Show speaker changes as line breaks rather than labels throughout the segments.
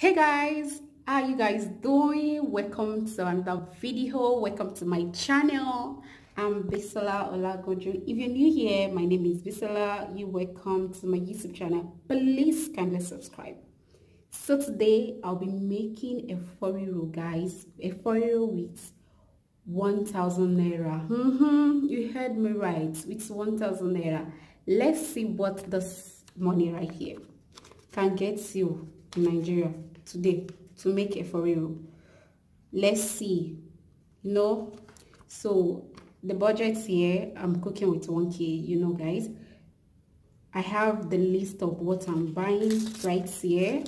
Hey guys, how you guys doing? Welcome to another video. Welcome to my channel. I'm Bisola Olagoju. If you're new here, my name is Bisola. You welcome to my YouTube channel. Please kindly subscribe. So today I'll be making a RIRO, guys. A RIRO with 1,000 naira. You heard me right, with 1,000 naira. Let's see what this money right here can get you in Nigeria today to make a RIRO. Let's see. So the budget here, I'm cooking with 1K, guys. I have the list of what I'm buying right here.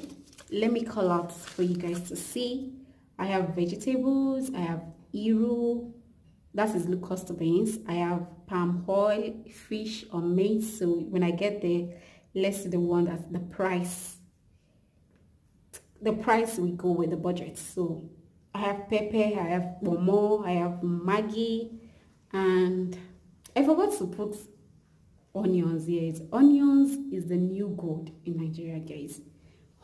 Let me call out for you guys to see. I have vegetables, I have EFO, that is low-cost beans. I have palm oil, fish, or meat. So when I get there, let's see the one that's the price. The price we go with the budget. So I have pepper, I have momo, I have Maggi, and I forgot to put onions here. Onions is the new gold in Nigeria, guys.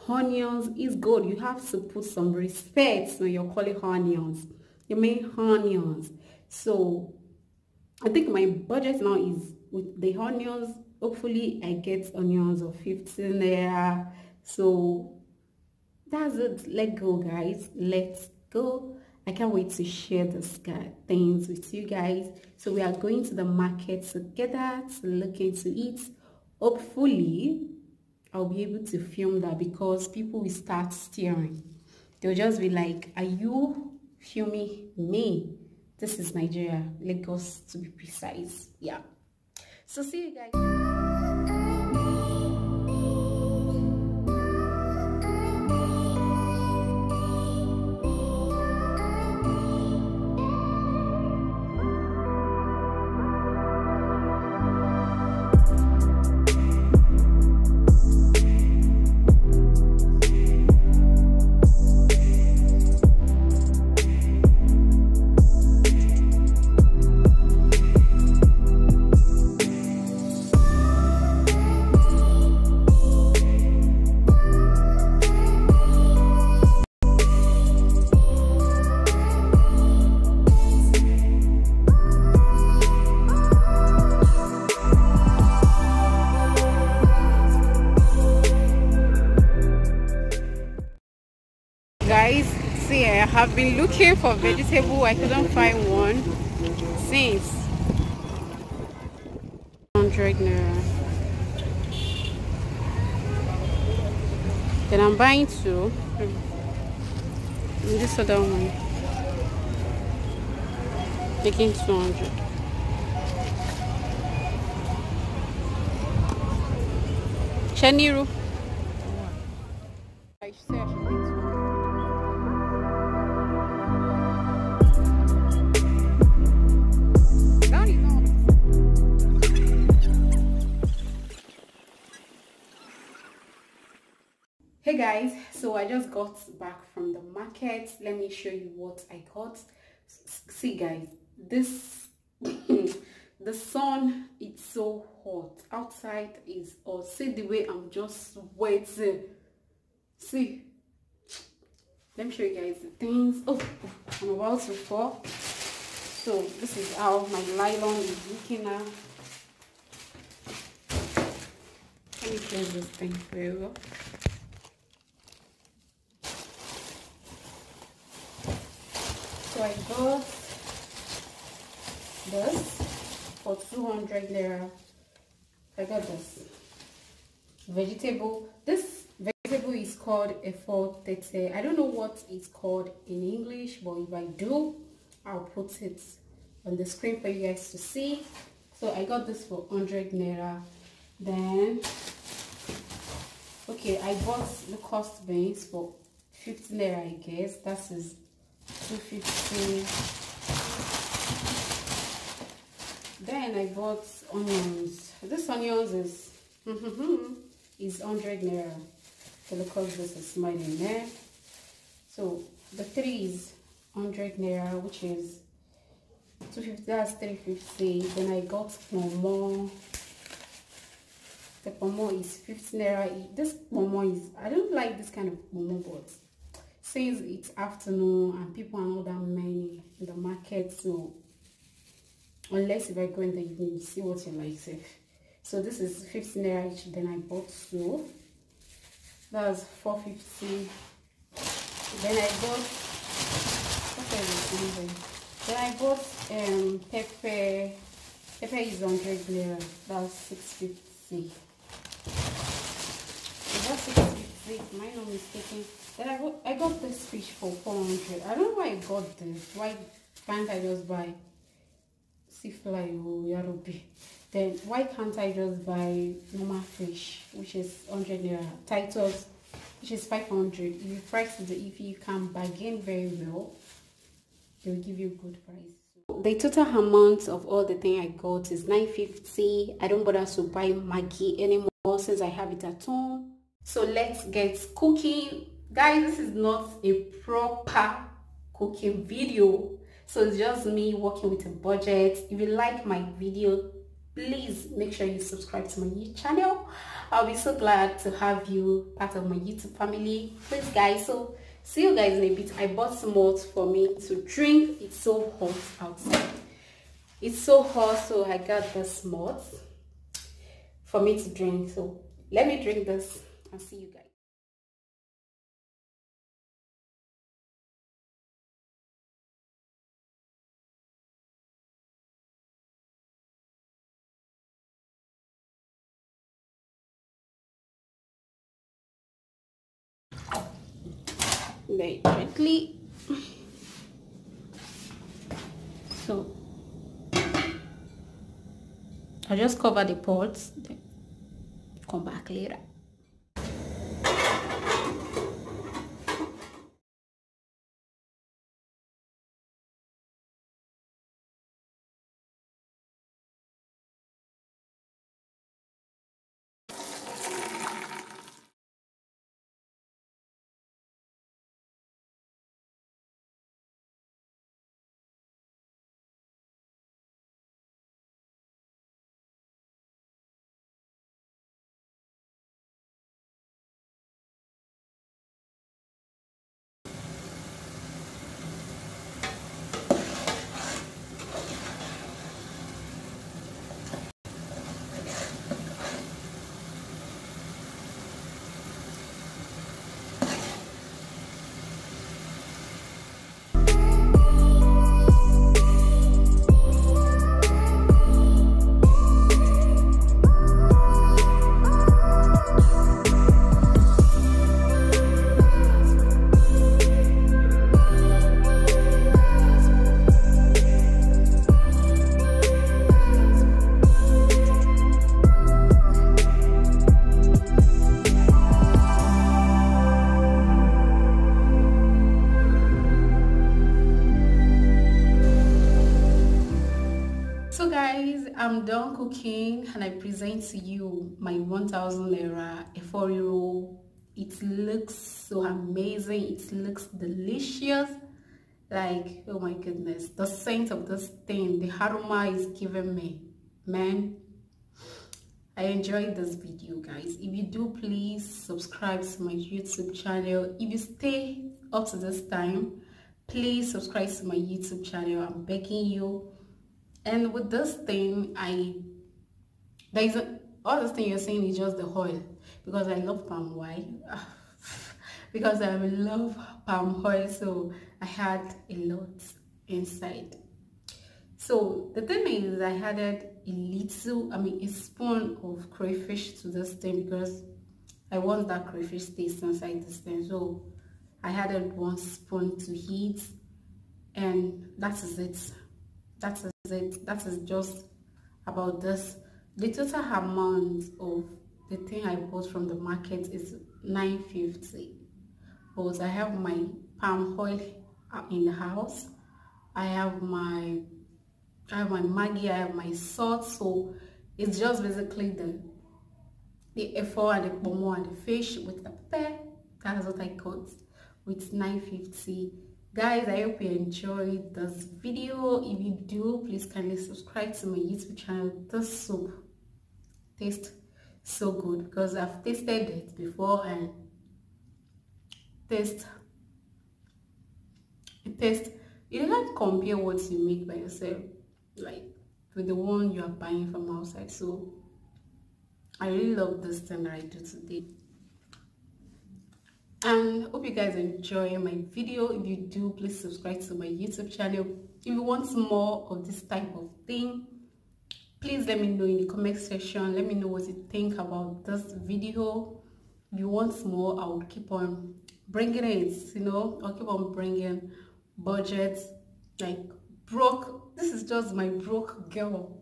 Onions is gold. You have to put some respect when you're calling onions. You mean onions. So I think my budget now is with the onions. Hopefully I get onions of 15 naira. So that's it. Let's go, guys. Let's go. I can't wait to share this things with you guys. So we are going to the market together to look into it. Hopefully I'll be able to film that because people will start staring. They'll just be like, are you filming me? This is Nigeria, Lagos to be precise. Yeah. So see you guys. Guys, see, I have been looking for vegetable. I couldn't find one since 100 naira. Then I'm buying two. And this other one, making 200. Cheniru. I should say I should make 200. Hey guys, so I just got back from the market. Let me show you what I got. See guys, this the sun, it's so hot outside. Is or see the way I'm just sweating. See, let me show you guys the things. Oh, I'm about to fall. So this is how my nylon is looking now. Let me cleanse this thing very well. So I got this for 200 naira. I got this vegetable. This vegetable is called EFO. I don't know what it's called in English, but if I do, I'll put it on the screen for you guys to see. So I got this for 100 naira. Then, okay, I bought the cost beans for 50 naira, I guess. That is 250. Then I bought onions. This onions is 100 naira. So look how this is smiling there. So the three is 100 naira, which is 250. That's 350. Then I got more. The pomo is 15 naira. This pomo is, I don't like this kind of pomo, but since it's afternoon and people are not that many in the market, so unless if I go in the evening, you see what you like, safe. So this is 15 naira each. Then I bought two. That's 450. Then I bought, then I bought pepper. Pepper is 100 naira. That's 650. Is that 650? Am I not mistaken? Then I got this fish for 400. I don't know why I got this. Why can't I just buy seafly or yarubi? Then why can't I just buy normal fish, which is 100 naira? Titus, which is 500. If you price it, if you can bargain very well, they will give you a good price. The total amount of all the thing I got is 950. I don't bother to buy Maggi anymore since I have it at home. So let's get cooking. Guys, this is not a proper cooking video. So it's just me working with a budget. If you like my video, please make sure you subscribe to my YouTube channel. I'll be so glad to have you part of my YouTube family. Please guys, so see you guys in a bit. I bought some malt for me to drink. It's so hot outside. It's so hot, so I got this malt for me to drink. So let me drink this and see you guys. Very gently. So I just cover the pots, then come back later. I'm done cooking and I present to you my 1000 naira EFO RIRO. It looks so amazing. It looks delicious. Like, oh my goodness, the scent of this thing, the aroma is giving me, man. I enjoyed this video, guys. If you do, please subscribe to my YouTube channel. If you stay up to this time, please subscribe to my YouTube channel. I'm begging you. And with this thing, all this thing you're saying is just the oil, because I love palm oil. Because I love palm oil, so I had a lot inside. So the thing is, I added a spoon of crayfish to this thing because I want that crayfish taste inside this thing. So I added 1 spoon to heat, and that is it. That is just about this. The total amount of the thing I bought from the market is 950, but I have my palm oil in the house. I have my Maggi, I have my salt, so it's just basically the EFO and the pomo and the fish with the pepper. That's what I got with 950. Guys, I hope you enjoyed this video. If you do, please kindly subscribe to my YouTube channel. This soup tastes so good, because I've tasted it before and taste it tastes, you can't compare what you make by yourself like with the one you are buying from outside. So I really love this thing that I do today, and hope you guys enjoy my video. If you do, please subscribe to my YouTube channel. If you want more of this type of thing, please let me know in the comment section. Let me know what you think about this video. If you want more, I will keep on bringing it, you know. I'll keep on bringing budgets, like broke. This is just my broke girl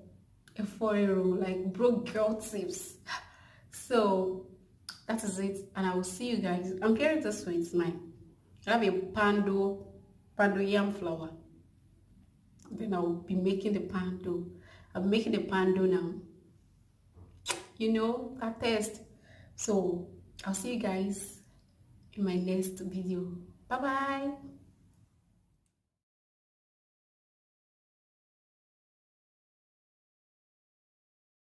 EFO, like broke girl tips. So that is it, and I will see you guys. I'm carrying this one. It's mine. I have a pando yam flour. Then I will be making the pando. I'm making the pando now. You know, I test. So I'll see you guys in my next video. Bye bye.